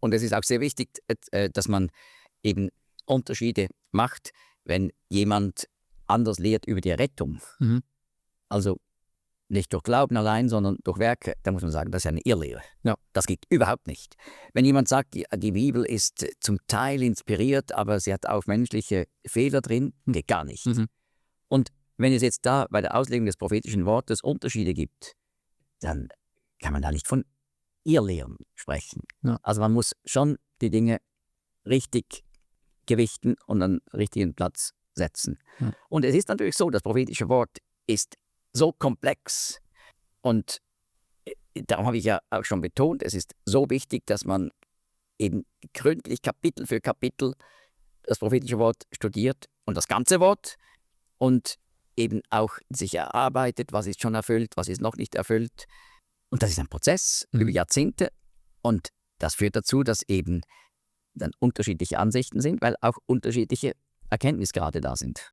Und es ist auch sehr wichtig, dass man eben Unterschiede macht, wenn jemand anders lehrt über die Errettung. Mhm. Also nicht durch Glauben allein, sondern durch Werke, da muss man sagen, das ist eine Irrlehre. Ja. Das geht überhaupt nicht. Wenn jemand sagt, die Bibel ist zum Teil inspiriert, aber sie hat auch menschliche Fehler drin, geht gar nicht. Mhm. Und wenn es jetzt da bei der Auslegung des prophetischen Wortes Unterschiede gibt, dann kann man da nicht von Irrlehren sprechen. Ja. Also man muss schon die Dinge richtig gewichten und an den richtigen Platz setzen. Ja. Und es ist natürlich so, das prophetische Wort ist so komplex und darum habe ich ja auch schon betont, es ist so wichtig, dass man eben gründlich Kapitel für Kapitel das prophetische Wort studiert und das ganze Wort und eben auch sich erarbeitet, was ist schon erfüllt, was ist noch nicht erfüllt. Und das ist ein Prozess über Jahrzehnte und das führt dazu, dass eben dann unterschiedliche Ansichten sind, weil auch unterschiedliche Erkenntnisgrade da sind.